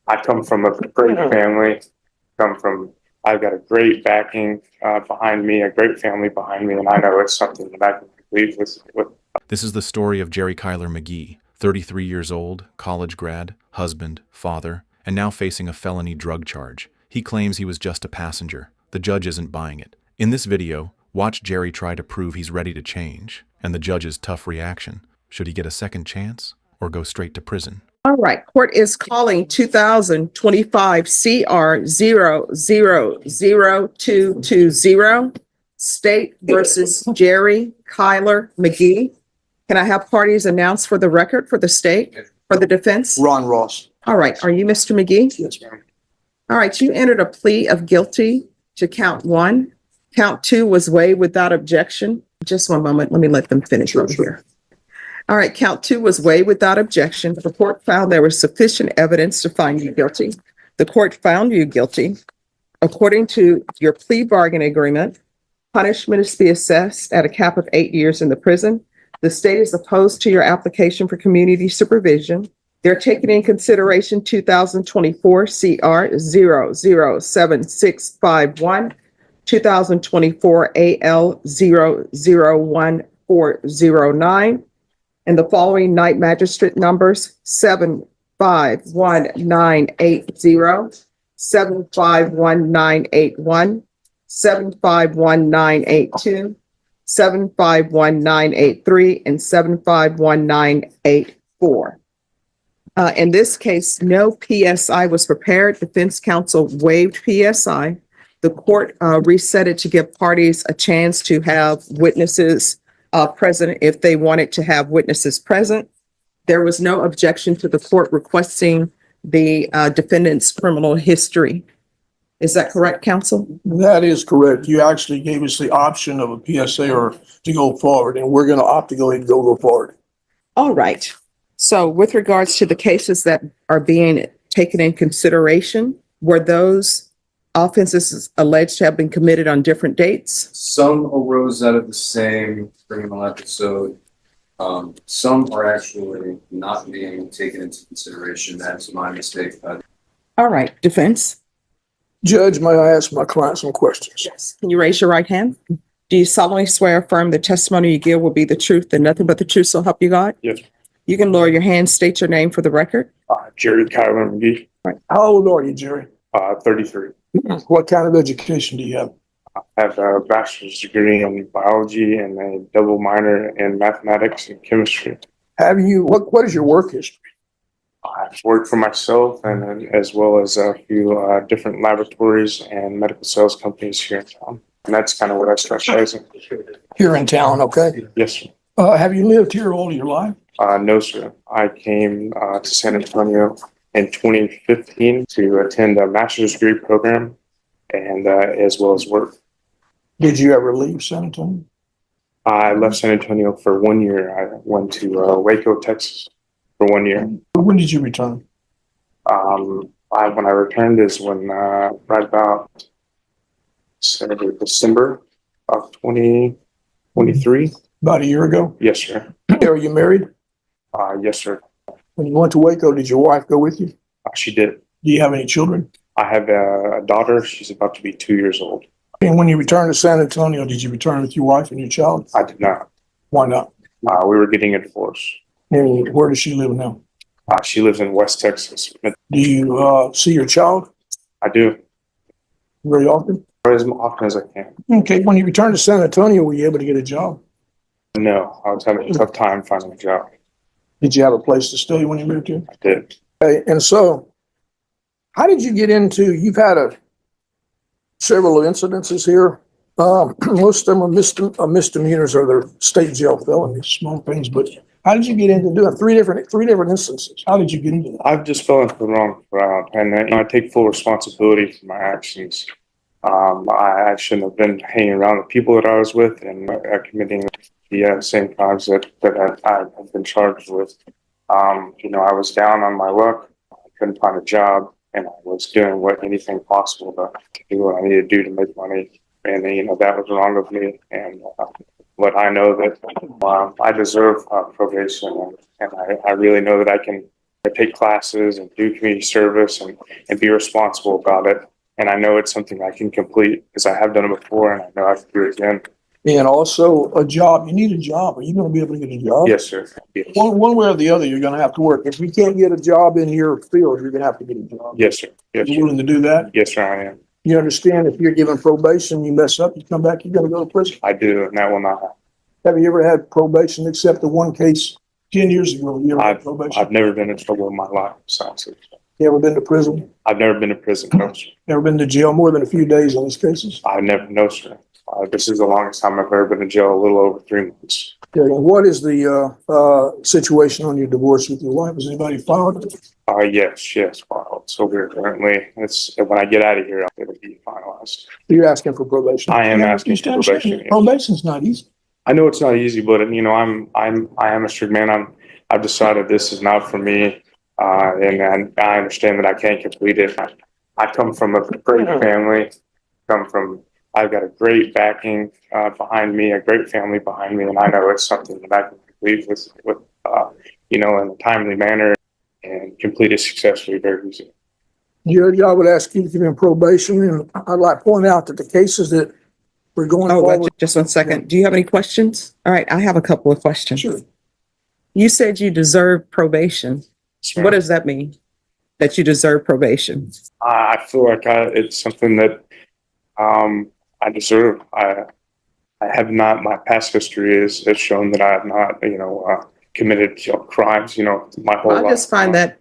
I come from a great family. I've got a great backing behind me, a great family behind me, and I know it's something that I can leave with. This is the story of Jerry Kyler McGee, 33 years old, college grad, husband, father, and now facing a felony drug charge. He claims he was just a passenger. The judge isn't buying it. In this video, watch Jerry try to prove he's ready to change, and the judge's tough reaction. Should he get a second chance or go straight to prison? All right, court is calling 2025 CR 000220, State versus Jerry Kyler McGee. Can I have parties announced for the record for the state, for the defense? Ron Ross. All right, are you Mr. McGee? Yes, ma'am. All right, you entered a plea of guilty to count 1. Count 2 was waived without objection. Just one moment, let me let them finish over here. All right, count 2 was waived without objection. The court found there was sufficient evidence to find you guilty. The court found you guilty. According to your plea bargain agreement, punishment is to be assessed at a cap of 8 years in the prison. The state is opposed to your application for community supervision. They're taking in consideration 2024 CR 007651, 2024 AL 001409, and the following night magistrate numbers: 751980, 751981, 751982, 751983, and 751984. In this case, no PSI was prepared. Defense counsel waived PSI. The court reset it to give parties a chance to have witnesses present if they wanted to have witnesses present. There was no objection to the court requesting the defendant's criminal history. Is that correct, counsel? That is correct. You actually gave us the option of a PSA or to go forward, and we're going to opt to go ahead and go forward. All right. So with regards to the cases that are being taken in consideration, were those offenses alleged to have been committed on different dates? Some arose out of the same criminal episode. Some are actually not being taken into consideration. That's my mistake. All right, defense. Judge, may I ask my client some questions? Yes. Can you raise your right hand? Do you solemnly swear or affirm the testimony you give will be the truth and nothing but the truth, so help you God? Yes. You can lower your hand, state your name for the record. Jerry Kyler McGee, How old are you, Jerry? 33. What kind of education do you have? I have a bachelor's degree in biology and a double minor in mathematics and chemistry. What is your work history? I've worked for myself and as well as a few different laboratories and medical sales companies here in town. And that's kind of what I specialize in. Here in town, okay? Yes, sir. Have you lived here all your life? No, sir. I came to San Antonio in 2015 to attend a master's degree program and as well as work. Did you ever leave San Antonio? I left San Antonio for 1 year. I went to Waco, Texas for 1 year. When did you return? When I returned is when right about December of 2023. About a year ago? Yes, sir. Are you married? Yes, sir. When you went to Waco, did your wife go with you? She did. Do you have any children? I have a daughter. She's about to be 2 years old. And when you returned to San Antonio, did you return with your wife and your child? I did not. Why not? We were getting a divorce. And where does she live now? She lives in West Texas. Do you see your child I do, very often? as often as I can. Okay, when you returned to San Antonio, were you able to get a job? No, I was having a tough time finding a job. Did you have a place to stay when you moved here? I did. Okay, and so how did you get into, you've had several incidences here. Most of them are misdemeanors or they're state jail felonies, small things, but how did you get into doing three different instances? How did you get into that? I've just fell into the wrong route, and I take full responsibility for my actions. I shouldn't have been hanging around the people that I was with and committing the same crimes that I've been charged with. I was down on my luck. I couldn't find a job, and I was doing anything possible to do what I needed to do to make money. And that was wrong of me. And but I know that I deserve probation, and I really know that I can take classes and do community service and be responsible about it. And I know it's something I can complete because I have done it before and I know I can do it again. And also a job. You need a job. Are you going to be able to get a job? Yes, sir. Yes, One way or the other, you're going to have to work. If you can't get a job in your field, you're going to have to get a job. yes, sir. Yes, You sir. willing to do that? Yes, sir, I am. You understand if you're given probation, you mess up, you come back, you're going to go to prison. I do, and that will not happen. Have you ever had probation except the one case 10 years ago? You ever had probation? I've never been in trouble in my life. Besides it. You ever been to prison? I've never been to prison, no, sir. Never been to jail more than a few days on these cases? I never, no, sir. This is the longest time I've ever been in jail, a little over 3 months. Okay, and what is the situation on your divorce with your wife? Has anybody filed? Yes, filed. So we're currently, when I get out of here, it'll be finalized. You're asking for probation? I am Yeah, asking you for understand? probation, yes. Probation's not easy. I know it's not easy, but you know, I am a strict man. I've decided this is not for me. And I understand that I can't complete it. I come from a great family, I've got a great backing, behind me, a great family behind me. And I know it's something that I can complete with, you know, in a timely manner and complete it successfully very easily. Judge, I would ask you to give him probation, and I'd like to point out that the cases that we're going Oh, forward. just 1 second. Do you have any questions? All right, I have a couple of questions. Sure. You said you deserve probation. What does that mean? That you deserve probation? I feel like it's something that I deserve. I have not. My past history has shown that I have not, you know, committed crimes. You know, my whole life. I just find that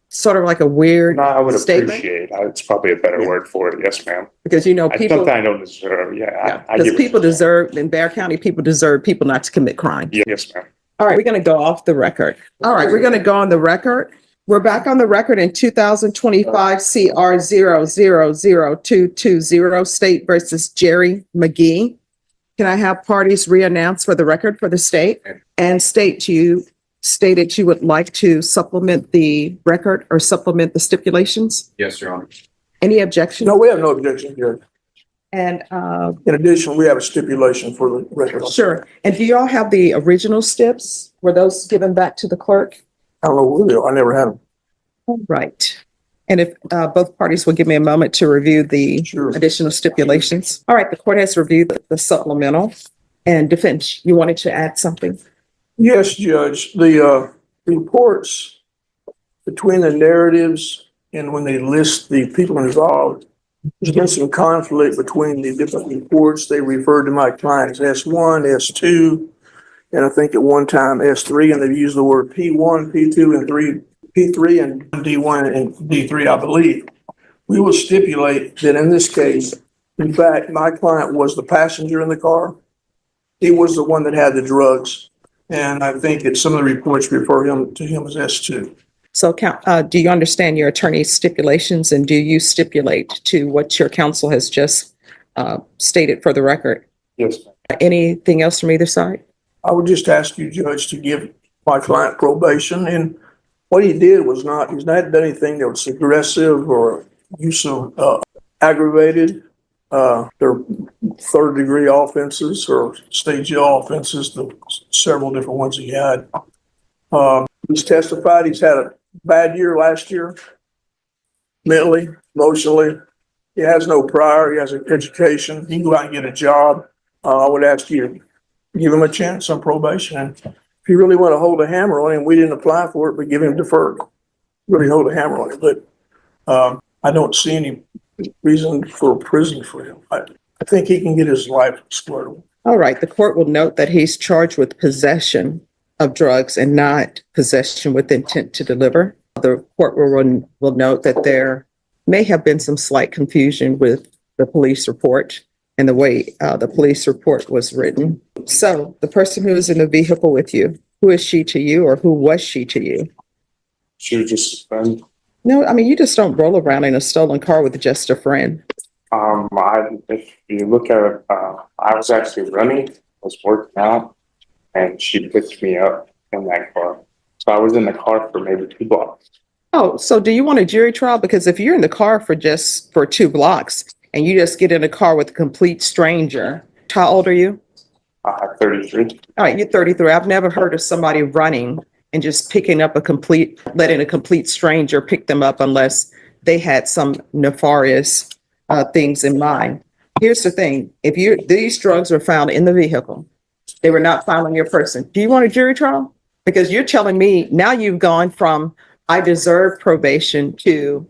sort of like a weird No, I would statement. appreciate. It's probably a better Yeah. word for it. Yes, ma'am. Because, you know, It's people, something I don't deserve. Yeah, I because give it- people deserve, in Bear County, people deserve people not to commit crimes. Yes, ma'am. All right, we're going to go off the record. All right, we're going to go on the record. We're back on the record in 2025 CR 000220 State versus Jerry McGee. Can I have parties re-announce for the record for the state? And state, you stated you would like to supplement the record or supplement the stipulations? Yes, Your Honor. Any objection? No, we have no objection, Judge. And, In addition, we have a stipulation for the record. sure. And do you all have the original stips? Were those given back to the clerk? I don't know what they are. I never had them. All right. And if both parties will give me a moment to review the Sure. additional stipulations. All right, the court has reviewed the supplemental. And defense, you wanted to add something? Yes, Judge, the reports between the narratives and when they list the people involved, there's been some conflict between the different reports. They referred to my client as S1, S2, and I think at one time S3, and they've used the word P1, P2, and P3, and D1 and D3, I believe. We will stipulate that in this case, in fact, my client was the passenger in the car. He was the one that had the drugs. And I think that some of the reports refer to him as S2. So do you understand your attorney's stipulations and do you stipulate to what your counsel has just stated for the record? Yes, ma'am. Anything else from either side? I would just ask you, Judge, to give my client probation. And what he did was he's not done anything that was aggressive or use of aggravated. They're third-degree offenses or state jail offenses, the several different ones he had. He's testified he's had a bad year last year, mentally, emotionally. He has no prior. He has an education. He can go out and get a job. I would ask you to give him a chance on probation. And if you really want to hold a hammer on him, we didn't apply for it, but give him deferred. Really hold a hammer on it. But I don't see any reason for prison for him. I think he can get his life squared away. All right, the court will note that he's charged with possession of drugs and not possession with intent to deliver. The court will note that there may have been some slight confusion with the police report and the way the police report was written. So the person who is in the vehicle with you, who is she to you or who was she to you? She was just a friend. No, I mean, you just don't roll around in a stolen car with just a friend. If you look at it, I was actually running, was working out, and she picked me up in that car. So I was in the car for maybe 2 blocks. Oh, so do you want a jury trial? Because if you're in the car for 2 blocks and you just get in a car with a complete stranger, how old are you? 33. All right, you're 33. I've never heard of somebody running and just letting a complete stranger pick them up unless they had some nefarious things in mind. Here's the thing, these drugs were found in the vehicle, they were not found on your person. Do you want a jury trial? Because you're telling me now you've gone from, I deserve probation to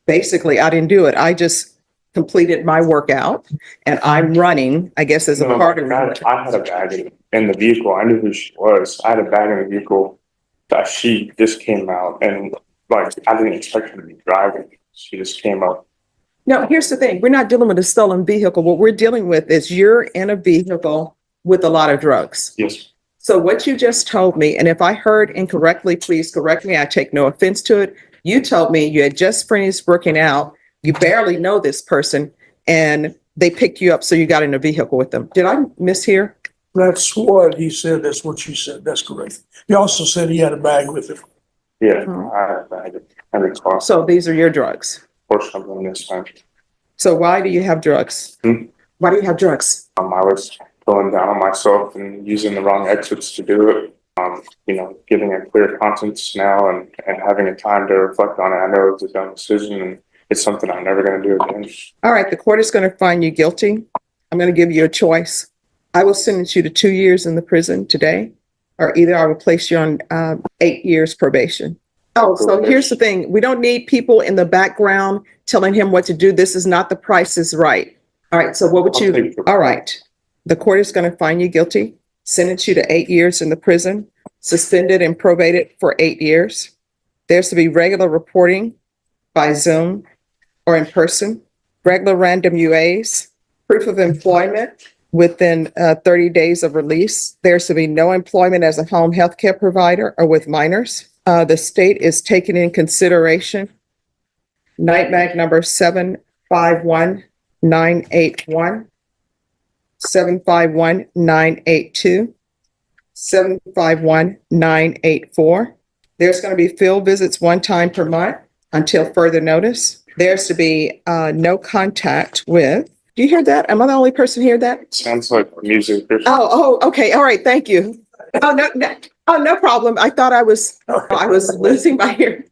basically, I didn't do it. I just completed my workout and I'm running, I guess, as a part of it. I had a bag in the vehicle. I knew who she was. I had a bag in the vehicle that she just came out, and like I didn't expect her to be driving. She just came up. No, here's the thing. We're not dealing with a stolen vehicle. What we're dealing with is you're in a vehicle with a lot of drugs. Yes. So what you just told me, and if I heard incorrectly, please correct me. I take no offense to it. You told me you had just finished working out. You barely know this person and they picked you up. So you got in a vehicle with them. Did I mishear? That's what he said. That's what you said. That's correct. He also said he had a bag with him. Yeah. Mhm. I had a bag. I recall. So these are your drugs. Or something this time. So why do you have drugs? Why do you have drugs? I was going down on myself and using the wrong exits to do it. Giving a clear conscience now and having a time to reflect on it. I know it's a dumb decision and it's something I'm never going to do again. All right, the court is going to find you guilty. I'm going to give you a choice. I will sentence you to 2 years in the prison today, or either I will place you on 8 years probation. Oh, so here's the thing. We don't need people in the background telling him what to do. This is not The Price is Right. All right, so what would you, all right. The court is going to find you guilty, sentence you to 8 years in the prison, suspended and probated for 8 years. There's to be regular reporting by Zoom or in person, regular random UAs, proof of employment within 30 days of release. There's to be no employment as a home health care provider or with minors. The state is taking in consideration night mag number 751981, 751982, 751984. There's going to be field visits 1 time per month until further notice. There's to be no contact with. Do you hear that? Am I the only person hear that? Sounds like music. Oh, okay. All right. Thank you. No problem. I thought I was losing my hearing.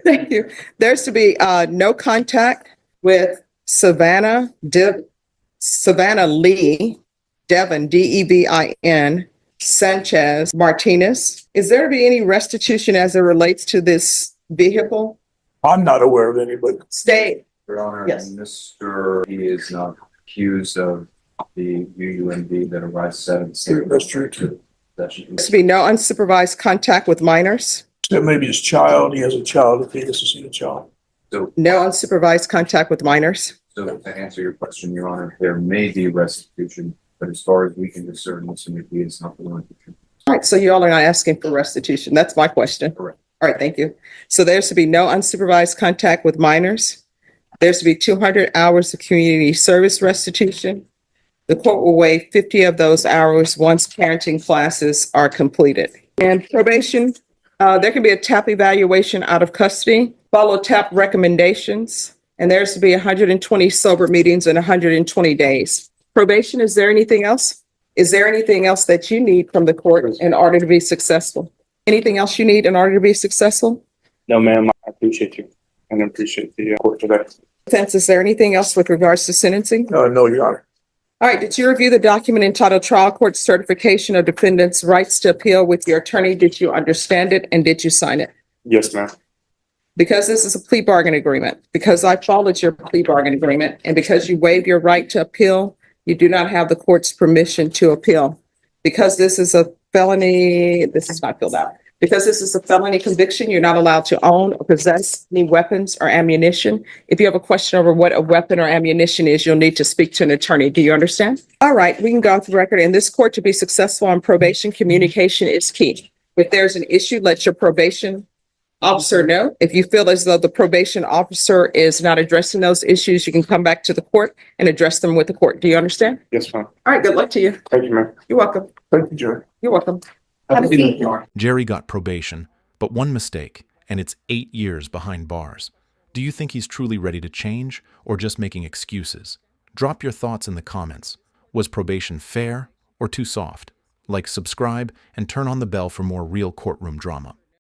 Thank you. There's to be no contact with Savannah Lee Devin, Devin, Sanchez Martinez. Is there to be any restitution as it relates to this vehicle? I'm not aware of anybody. Stay. Your Honor, Yes. Mr. He is not accused of the UUMD that arises out of the same. That's true too. That should be. There's to be no unsupervised contact with minors. Except maybe his child. He has a child if he has to see the child. So, No unsupervised contact with minors. so to answer your question, Your Honor, there may be restitution, but as far as we can discern, Mr. McGee is not the one. All right, so you all are not asking for restitution. That's my question. Correct. All right, thank you. So there's to be no unsupervised contact with minors. There's to be 200 hours of community service restitution. The court will waive 50 of those hours once parenting classes are completed. And probation, there can be a TAP evaluation out of custody, follow TAP recommendations, and there's to be 120 sober meetings in 120 days. Probation, is there anything else? Is there anything else that you need from the court in order to be successful? Anything else you need in order to be successful? No, ma'am. I appreciate you and appreciate the court today. Defense, is there anything else with regards to sentencing? No, Your Honor. All right, did you review the document entitled Trial Court Certification of Defendant's Rights to Appeal with your attorney? Did you understand it and did you sign it? Yes, ma'am. Because this is a plea bargain agreement, because I followed your plea bargain agreement, and because you waived your right to appeal, you do not have the court's permission to appeal. Because this is a felony, this is not filled out. Because this is a felony conviction, you're not allowed to own or possess any weapons or ammunition. If you have a question over what a weapon or ammunition is, you'll need to speak to an attorney. Do you understand? All right, we can go off the record. In this court, to be successful on probation, communication is key. If there's an issue, let your probation officer know. If you feel as though the probation officer is not addressing those issues, you can come back to the court and address them with the court. Do you understand? Yes, ma'am. All right, good luck to you. Thank you, ma'am. You're welcome. Thank you, Jerry. You're welcome. Have a good evening, Your Honor. Jerry got probation, but one mistake, and it's 8 years behind bars. Do you think he's truly ready to change, or just making excuses? Drop your thoughts in the comments. Was probation fair or too soft? like, subscribe, and turn on the bell for more real courtroom drama.